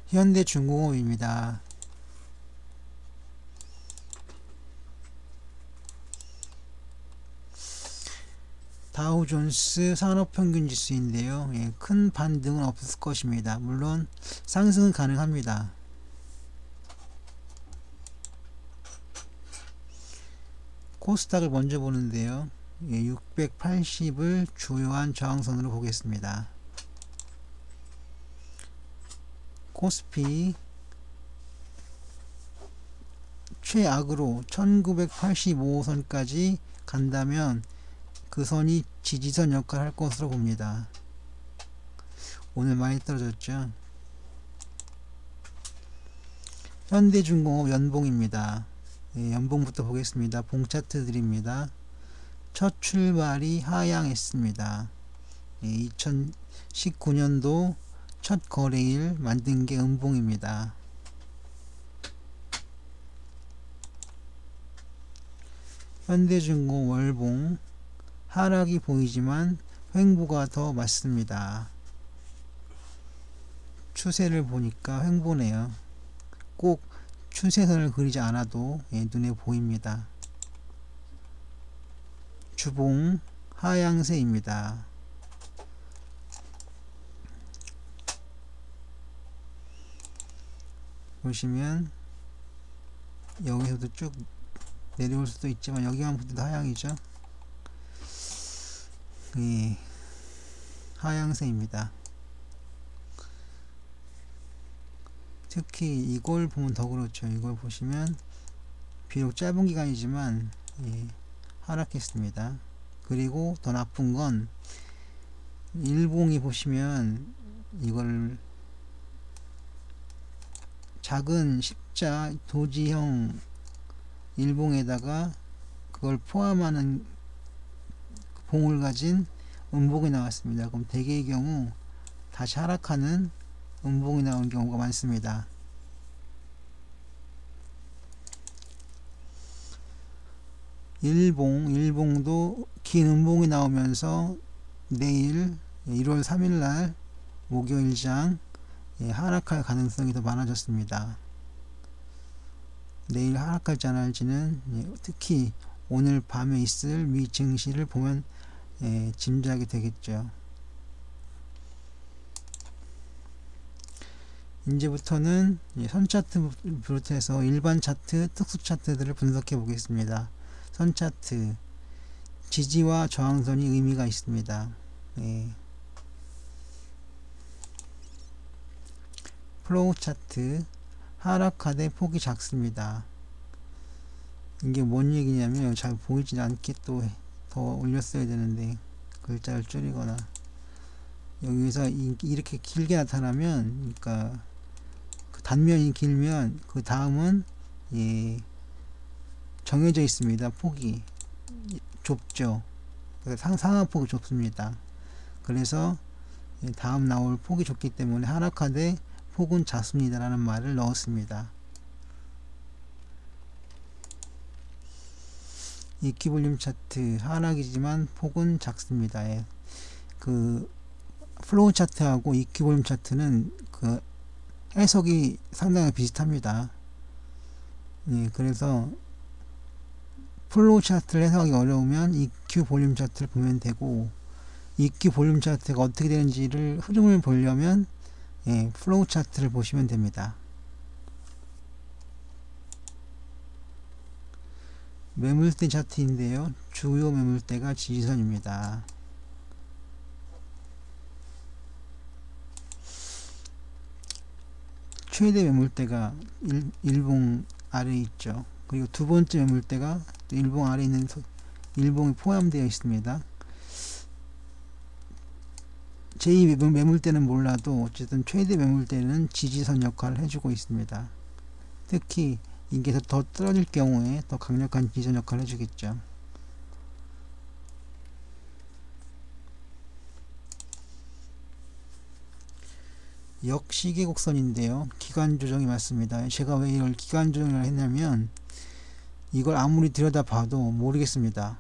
현대중공업입니다. 다우존스 산업평균지수인데요. 큰 반등은 없을 것입니다. 물론 상승은 가능합니다. 코스닥을 먼저 보는데요. 680을 주요한 저항선으로 보겠습니다. 코스피 최악으로 1985선까지 간다면 그 선이 지지선 역할을 할 것으로 봅니다. 오늘 많이 떨어졌죠. 현대중공업 연봉입니다. 연봉부터 보겠습니다. 봉차트들입니다. 첫 출발이 하향했습니다. 2019년도 첫 거래일 만든 게 음봉입니다. 현대중공업 월봉 하락이 보이지만 횡보가 더 맞습니다. 추세를 보니까 횡보네요. 꼭 추세선을 그리지 않아도 눈에 보입니다. 주봉 하향세입니다. 보시면 여기서도 쭉 내려올 수도 있지만 여기만 보도 하향이죠. 하향세입니다. 특히 이걸 보면 더 그렇죠. 이걸 보시면 비록 짧은 기간이지만 하락했습니다. 그리고 더 나쁜 건 일봉이 보시면 이걸 작은 십자 도지형 일봉에다가 그걸 포함하는 봉을 가진 음봉이 나왔습니다. 그럼 대개의 경우 다시 하락하는 음봉이 나오는 경우가 많습니다. 일봉도 긴 음봉이 나오면서 내일 1월 3일날 목요일장 하락할 가능성이 더 많아졌습니다. 내일 하락할지 안 할지는 특히 오늘 밤에 있을 미 증시를 보면 짐작이 되겠죠. 이제부터는 선차트 비롯해서 일반 차트, 특수 차트들을 분석해 보겠습니다. 선차트 지지와 저항선이 의미가 있습니다. 플로우 차트 하락하되 폭이 작습니다. 이게 뭔 얘기냐면 잘 보이지 않게 또 더 올렸어야 되는데 글자를 줄이거나 여기서 이렇게 길게 나타나면 그러니까 그 단면이 길면 그 다음은 정해져 있습니다. 폭이 좁죠. 상하폭이 좁습니다. 그래서 다음 나올 폭이 좁기 때문에 하락하되 폭은 작습니다 라는 말을 넣었습니다. 이퀴볼륨 차트 하락이지만 폭은 작습니다. 그 플로우 차트하고 이퀴볼륨 차트는 그 해석이 상당히 비슷합니다. 그래서 플로우 차트를 해석하기 어려우면 EQ 볼륨 차트를 보면 되고, EQ 볼륨 차트가 어떻게 되는지를 흐름을 보려면 플로우 차트를 보시면 됩니다. 매물대 차트인데요. 주요 매물대가 지지선입니다. 최대 매물대가 일봉 아래에 있죠. 그리고 두 번째 매물대가 일봉 아래에 있는 일봉이 포함되어 있습니다. 제2 매물대는 몰라도 어쨌든 최대 매물대는 지지선 역할을 해주고 있습니다. 특히 이게 더 떨어질 경우에 더 강력한 지지선 역할을 해주겠죠. 역시계곡선인데요. 기간 조정이 맞습니다. 제가 왜 이걸 기간 조정을 했냐면 이걸 아무리 들여다봐도 모르겠습니다.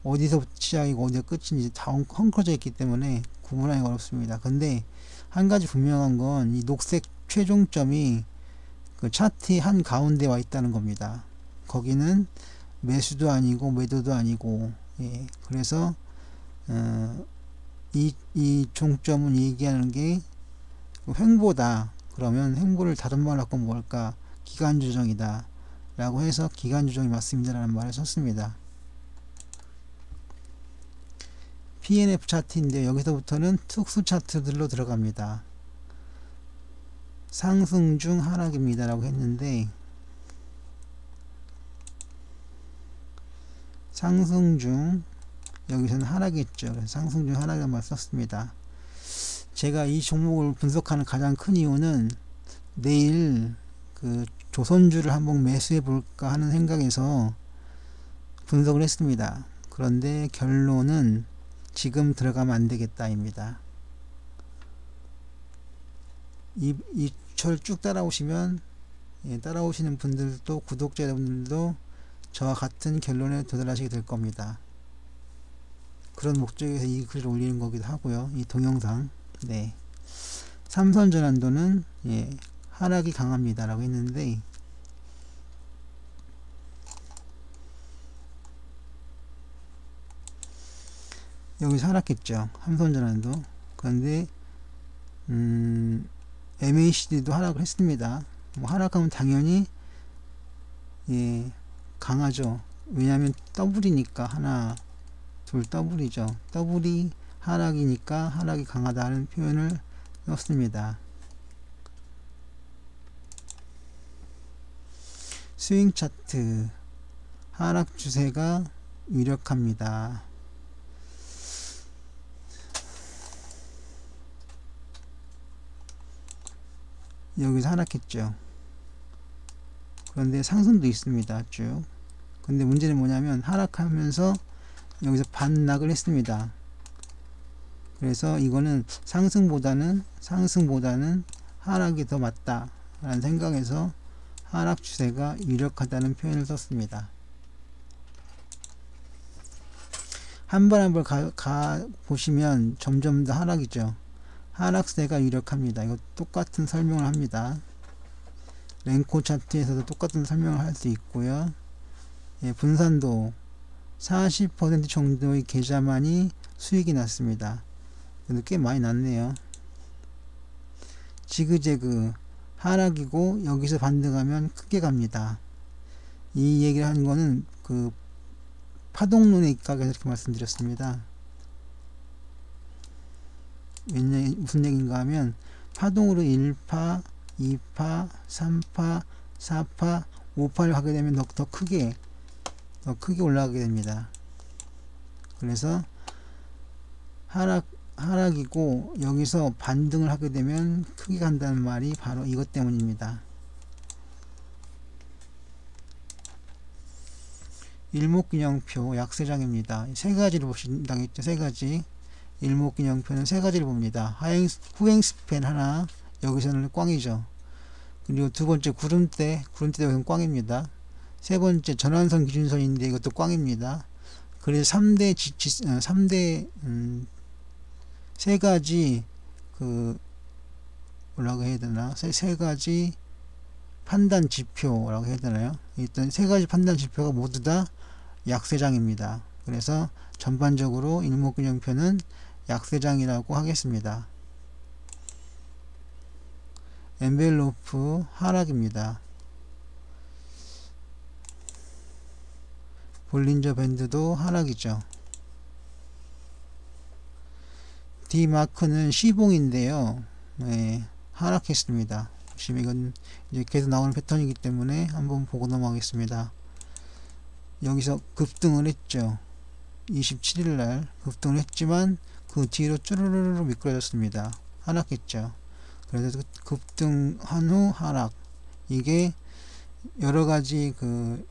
어디서 시작이고 어디가 끝인지 다 헝클어져 있기 때문에 구분하기 어렵습니다. 근데 한 가지 분명한 건 이 녹색 최종점이 그 차트의 한 가운데 와 있다는 겁니다. 거기는 매수도 아니고 매도도 아니고, 예, 그래서 이 종점은 얘기하는 게 횡보다. 그러면 횡보를 다른 말로 하면 뭘까? 기간 조정이다 라고 해서 기간 조정이 맞습니다 라는 말을 썼습니다. PNF 차트인데 여기서부터는 특수 차트들로 들어갑니다. 상승 중 하락입니다 라고 했는데, 상승 중, 여기서는 하락이었죠. 그래서 상승 중 하락이라는 말 썼습니다. 제가 이 종목을 분석하는 가장 큰 이유는 내일 그 조선주를 한번 매수해 볼까 하는 생각에서 분석을 했습니다. 그런데 결론은 지금 들어가면 안 되겠다입니다. 이 철 쭉 따라오시면, 예, 따라오시는 분들도, 구독자 여러분들도 저와 같은 결론에 도달하시게 될 겁니다. 그런 목적에서 이 글을 올리는 거기도 하고요. 이 동영상. 네. 삼선 전환도는, 예, 하락이 강합니다 라고 했는데, 여기서 하락했죠. 삼선 전환도. 그런데 MACD도 하락을 했습니다. 뭐 하락하면 당연히, 예, 강하죠. 왜냐하면 더블이니까. 하나 둘 더블이죠. 더블이 하락이니까 하락이 강하다는 표현을 넣습니다. 스윙 차트 하락 추세가 유력합니다. 여기서 하락했죠. 그런데 상승도 있습니다. 쭉. 근데 문제는 뭐냐면 하락하면서 여기서 반락을 했습니다. 그래서 이거는 상승보다는 하락이 더 맞다 라는 생각에서 하락 추세가 유력하다는 표현을 썼습니다. 한 번 한 번 가 보시면 점점 더 하락이죠. 하락세가 유력합니다. 이거 똑같은 설명을 합니다. 랭코 차트에서도 똑같은 설명을 할 수 있고요. 예, 분산도 40% 정도의 계좌만이 수익이 났습니다. 그래도 꽤 많이 났네요. 지그재그 하락이고 여기서 반등하면 크게 갑니다. 이 얘기를 하는 거는 그 파동론에 입각해서 이렇게 말씀드렸습니다. 무슨 얘기인가 하면 파동으로 1파, 2파, 3파, 4파, 5파를 하게 되면 더 크게 올라가게 됩니다. 그래서 하락이고 여기서 반등을 하게 되면 크게 간다는 말이 바로 이것 때문입니다. 일목균형표 약세장입니다. 세 가지를 보신다고 했죠. 세 가지. 일목균형표는 세 가지를 봅니다. 후행 스팬 하나, 여기서는 꽝이죠. 그리고 두 번째 구름대도 여기서는 꽝입니다. 세 번째 전환선 기준선인데 이것도 꽝입니다. 그래서 3대 세 가지 뭐라고 해야 되나, 세 가지 판단 지표라고 해야 되나요? 일단 세 가지 판단 지표가 모두 다 약세장입니다. 그래서 전반적으로 일목균형표는 약세장이라고 하겠습니다. 엔벨로프 하락입니다. 볼린저 밴드도 하락이죠. D마크는 시봉인데요. 네, 하락했습니다. 지금 이건 이제 계속 나오는 패턴이기 때문에 한번 보고 넘어가겠습니다. 여기서 급등을 했죠. 27일날 급등을 했지만 그 뒤로 쭈르르르 미끄러졌습니다. 하락했죠. 그래서 급등한 후 하락. 이게 여러가지 그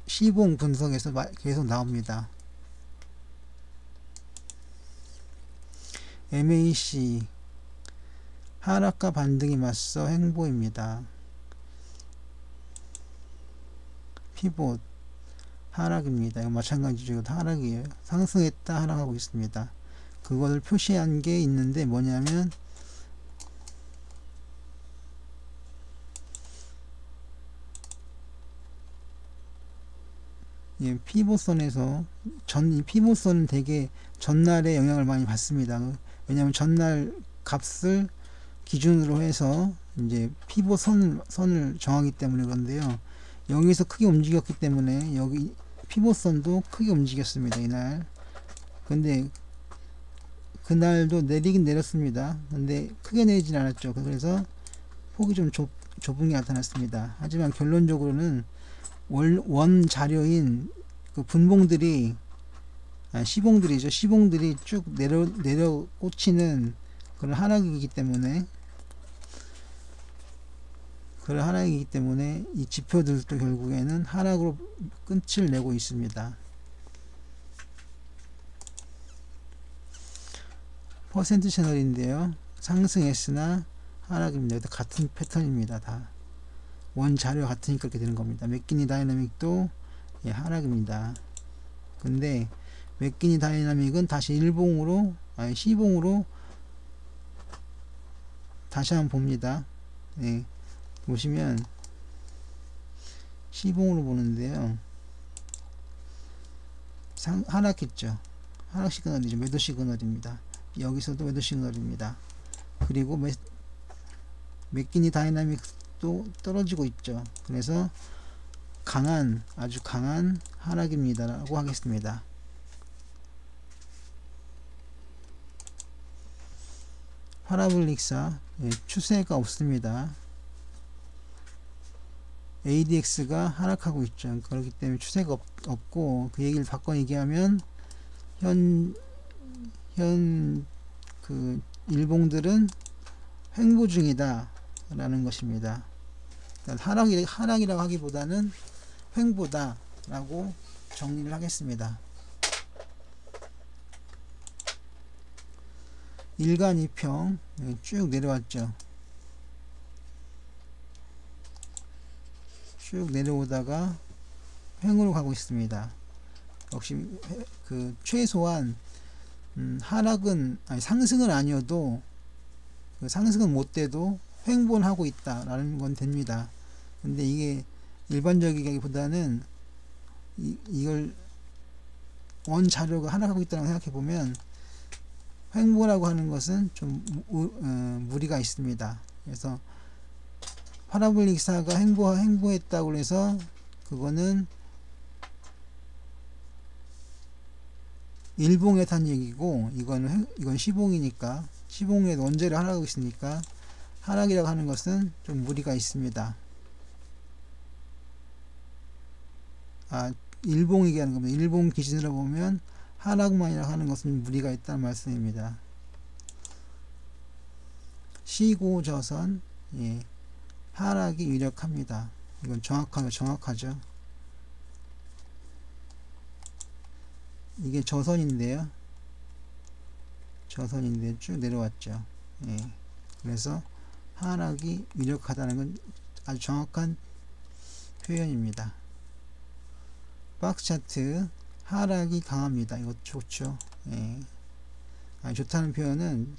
시봉 분석에서 계속 나옵니다. MAC 하락과 반등이 맞서 횡보입니다. 피봇 하락입니다. 이거 마찬가지죠. 하락이에요. 상승했다 하락하고 있습니다. 그것을 표시한 게 있는데 뭐냐면 예, 피보선에서 이 피보선은 되게 전날에 영향을 많이 받습니다. 왜냐하면 전날 값을 기준으로 해서 이제 피보선을 정하기 때문에 그런데요. 여기서 크게 움직였기 때문에 여기 피보선도 크게 움직였습니다. 이날. 근데 그날도 내리긴 내렸습니다. 근데 크게 내리진 않았죠. 그래서 폭이 좀 좁은 게 나타났습니다. 하지만 결론적으로는 원 자료인 그 분봉들이 시봉들이죠. 시봉들이 쭉 내려 꽂히는 그런 하락이기 때문에 이 지표들도 결국에는 하락으로 끝을 내고 있습니다. 퍼센트 채널인데요. 상승 S나 하락입니다. 같은 패턴입니다. 다 원 자료 같으니까 그렇게 되는 겁니다. 맥키니 다이나믹도 예, 하락입니다. 근데 맥키니 다이나믹은 다시 시봉으로 다시 한번 봅니다. 예, 보시면 시봉으로 보는데요. 하락했죠. 하락 시그널이죠. 매도 시그널입니다. 여기서도 매도 시그널입니다. 그리고 맥키니 다이나믹도 떨어지고 있죠. 그래서 아주 강한 하락입니다 라고 하겠습니다. 파라볼릭사 추세가 없습니다. ADX가 하락하고 있죠. 그렇기 때문에 추세가 없고, 그 얘기를 바꿔 얘기하면 그 일봉들은 횡보 중이다 라는 것입니다. 하락이라고 하기보다는 횡보다 라고 정리를 하겠습니다. 일간 2평 쭉 내려왔죠. 쭉 내려오다가 횡으로 가고 있습니다. 역시 그 최소한 상승은 아니어도 상승은 못 돼도 횡보는 하고 있다 라는 건 됩니다. 근데 이게 일반적이기보다는 이걸 원 자료가 하락하고 있다고 생각해 보면 횡보라고 하는 것은 좀 무리가 있습니다. 그래서 파라볼릭사가 횡보했다고 해서 그거는 일봉에 탄 얘기고, 이건 시봉이니까, 시봉에 원재료 하락하고 있으니까 하락이라고 하는 것은 좀 무리가 있습니다. 일봉 얘기하는 겁니다. 일봉 기준으로 보면 하락만이라고 하는 것은 무리가 있다는 말씀입니다. 시고저선 하락이 유력합니다. 이건 정확하죠. 이게 저선인데 쭉 내려왔죠. 그래서 하락이 유력하다는 건 아주 정확한 표현입니다. 박스 차트 하락이 강합니다. 이거 좋죠. 좋다는 표현은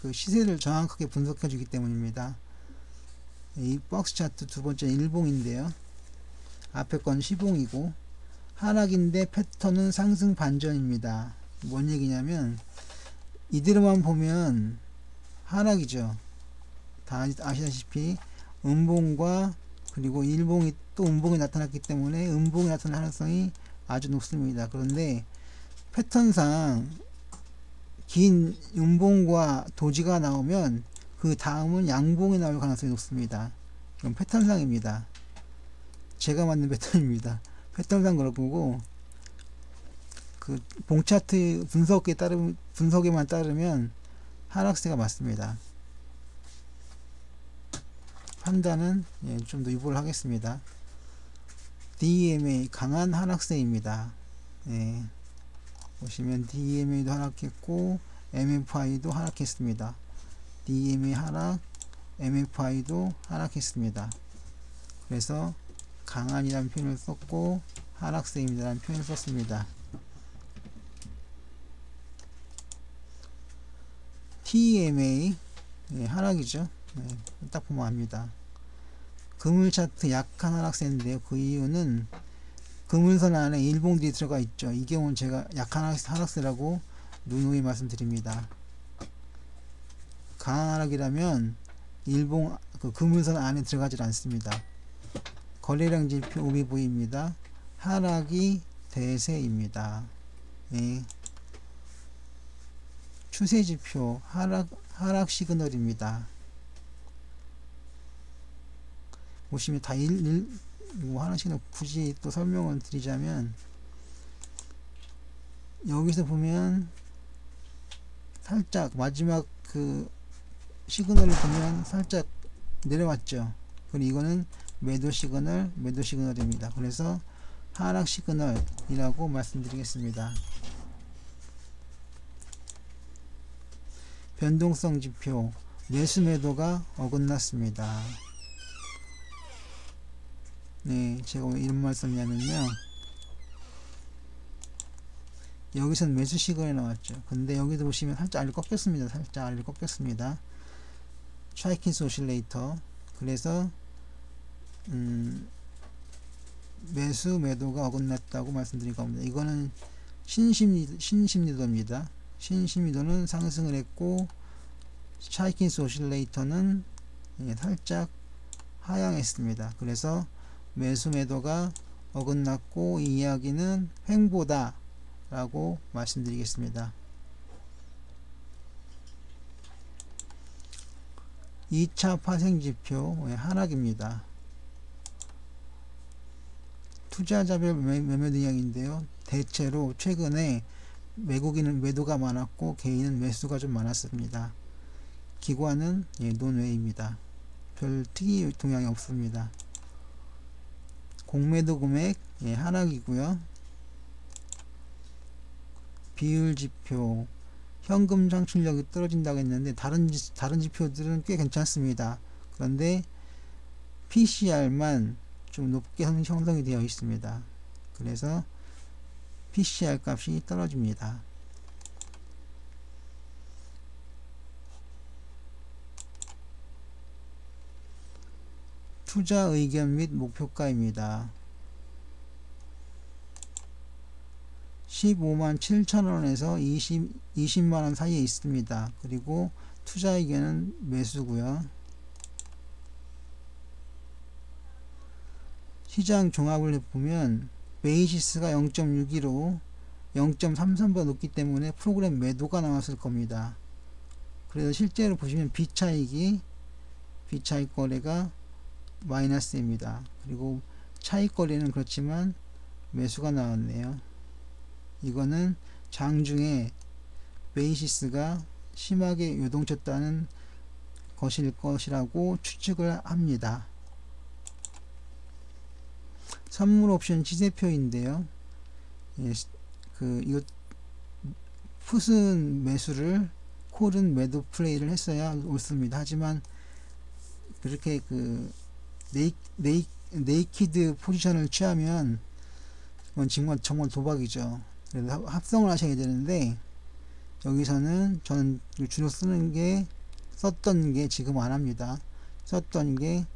그 시세를 정확하게 분석해 주기 때문입니다. 이 박스 차트 두 번째 일봉인데요. 앞에 건 시봉이고 하락인데 패턴은 상승 반전입니다. 뭔 얘기냐면 이대로만 보면 하락이죠. 다 아시다시피 음봉과 그리고 일봉이 또 음봉이 나타났기 때문에 음봉이 나타날 가능성이 아주 높습니다. 그런데 패턴상 긴 음봉과 도지가 나오면 그 다음은 양봉이 나올 가능성이 높습니다. 이건 패턴상입니다. 제가 만든 패턴입니다. 패턴상 그럴 거고, 그 봉차트 분석에만 따르면 하락세가 맞습니다. 판단은 좀 더 유보를 하겠습니다. DMA 강한 하락세입니다. 보시면 DMA도 하락했고 MFI도 하락했습니다. DMA 하락, MFI도 하락했습니다. 그래서 강한이라는 표현을 썼고 하락세입니다 라는 표현을 썼습니다. TMA 하락이죠. 딱 보면 압니다. 그물 차트 약한 하락세인데요. 그 이유는 그물선 안에 일봉들이 들어가 있죠. 이 경우는 제가 약한 하락세라고 누누이 말씀드립니다. 강한 하락이라면 일봉 그 그물선 안에 들어가질 않습니다. 거래량 지표 OBV입니다. 하락이 대세입니다. 예. 추세 지표 하락 시그널입니다. 보시면 다 뭐 하나씩 굳이 또 설명을 드리자면, 여기서 보면 살짝 마지막 그 시그널을 보면 살짝 내려왔죠. 그리고 이거는 매도 시그널입니다. 그래서 하락 시그널이라고 말씀드리겠습니다. 변동성 지표 매수 매도가 어긋났습니다. 네, 제가 왜 이런 말 썼냐면요, 여기서는 매수 시그널이 나왔죠. 근데 여기도 보시면 살짝 아래로 꺾였습니다. 살짝 아래로 꺾였습니다. 차이킨스 오실레이터. 그래서 매수 매도가 어긋났다고 말씀드린 겁니다. 이거는 신심리도입니다. 신심리도는 상승을 했고, 차이킨스 오실레이터는 살짝 하향했습니다. 그래서 매수 매도가 어긋났고, 이 이야기는 횡보다 라고 말씀드리겠습니다. 2차 파생지표 하락입니다. 투자자별 매매 동향인데요, 대체로 최근에 외국인은 매도가 많았고 개인은 매수가 좀 많았습니다. 기관은 논외입니다. 별 특이 동향이 없습니다. 공매도 금액 하락이고요. 비율 지표 현금 창출력이 떨어진다고 했는데 다른 지표들은 꽤 괜찮습니다. 그런데 PCR만 좀 높게 형성이 되어 있습니다. 그래서 PCR 값이 떨어집니다. 투자 의견 및 목표가입니다. 15만 7천원에서 20만원 사이에 있습니다. 그리고 투자 의견은 매수고요. 시장 종합을 해보면 베이시스가 0.62로 0.33보다 높기 때문에 프로그램 매도가 나왔을 겁니다. 그래서 실제로 보시면 비차익 거래가 마이너스입니다. 그리고 차익 거래는 그렇지만 매수가 나왔네요. 이거는 장중에 베이시스가 심하게 요동쳤다는 것일 것이라고 추측을 합니다. 선물 옵션 시세표인데요, 이거 풋은 매수를, 콜은 매도 플레이를 했어야 옳습니다. 하지만 그렇게 네이키드 포지션을 취하면 그건 정말 도박이죠. 그래서 합성을 하셔야 되는데, 여기서는 저는 주로 썼던 게 지금 안 합니다. 썼던 게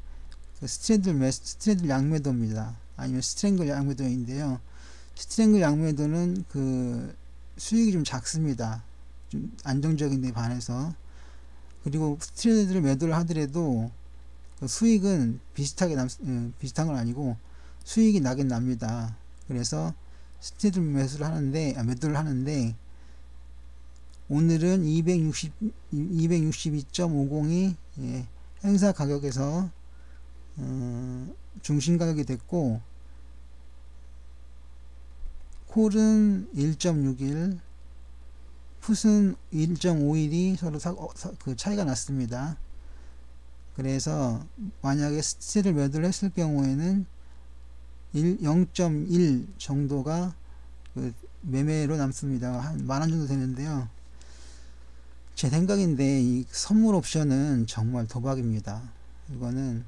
스트레들 양매도입니다. 아니면 스트랭글 양매도인데요. 스트랭글 양매도는 수익이 좀 작습니다. 좀 안정적인 데 반해서. 그리고 스트레들 매도를 하더라도 수익은 비슷한 건 아니고 수익이 나긴 납니다. 그래서 스트레들 매도를 하는데 오늘은 262.50이 행사 가격에서 중심 가격이 됐고, 콜은 1.61, 풋은 1.51이 서로 차이가 났습니다. 그래서 만약에 스틸을 매도를 했을 경우에는 0.1 정도가 매매로 남습니다. 한 만원 정도 되는데요. 제 생각인데 이 선물 옵션은 정말 도박입니다. 이거는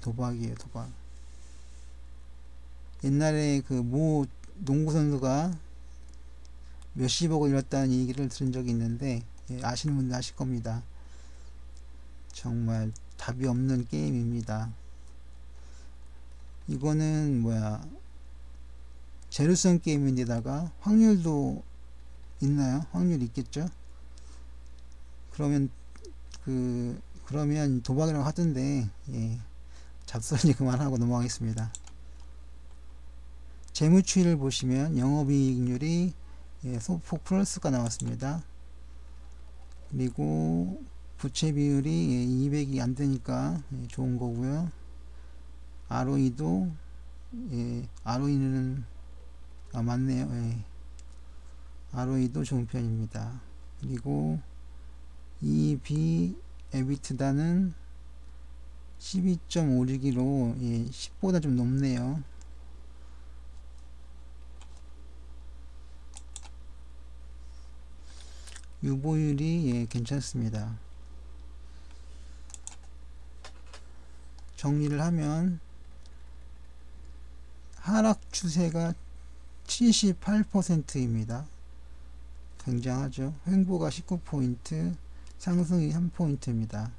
도박이에요, 도박. 옛날에 모 농구 선수가 몇십억을 잃었다는 얘기를 들은 적이 있는데, 아시는 분들 아실 겁니다. 정말 답이 없는 게임입니다. 이거는 제로섬 게임인데다가 확률도 있나요? 확률 있겠죠? 그러면 도박이라고 하던데, 예, 잡설이 그만하고 넘어가겠습니다. 재무추이를 보시면 영업이익률이 소폭 플러스가 나왔습니다. 그리고 부채 비율이 200이 안 되니까 좋은 거고요. ROE도 ROE는 맞네요. ROE도 좋은 편입니다. 그리고 EV EBITDA는 12.56으로 10보다 좀 높네요. 유보율이 괜찮습니다. 정리를 하면 하락 추세가 78%입니다. 굉장하죠. 횡보가 19포인트, 상승이 3포인트입니다.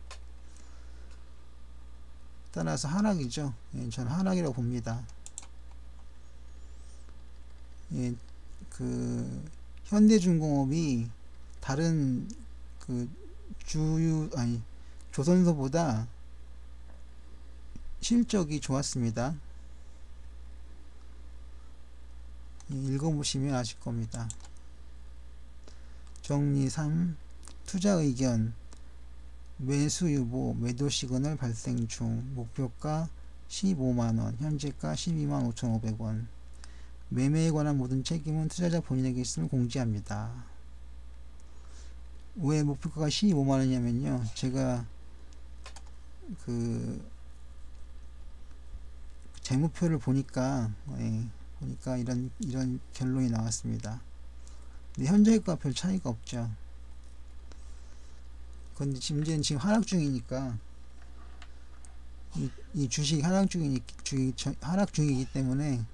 따라서 하락이죠. 저는 하락이라고 봅니다. 현대중공업이 다른 조선소보다 실적이 좋았습니다. 읽어보시면 아실 겁니다. 정리 3. 투자 의견. 매수 유보, 매도 시그널 발생 중. 목표가 15만원, 현재가 12만 5,500원. 매매에 관한 모든 책임은 투자자 본인에게 있음을 공지합니다. 왜 목표가가 15만원이냐면요, 제가 재무표를 보니까 이런 결론이 나왔습니다. 근데 현재가 별 차이가 없죠. 그런데 문제는 지금 하락 중이니까, 이 주식이 하락 중이기 때문에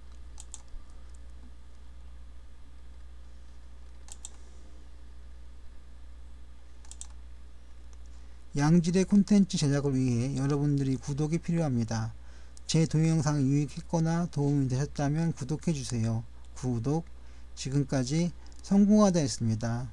양질의 콘텐츠 제작을 위해 여러분들이 구독이 필요합니다. 제 동영상이 유익했거나 도움이 되셨다면 구독해주세요. 구독. 지금까지 성공하다 였습니다.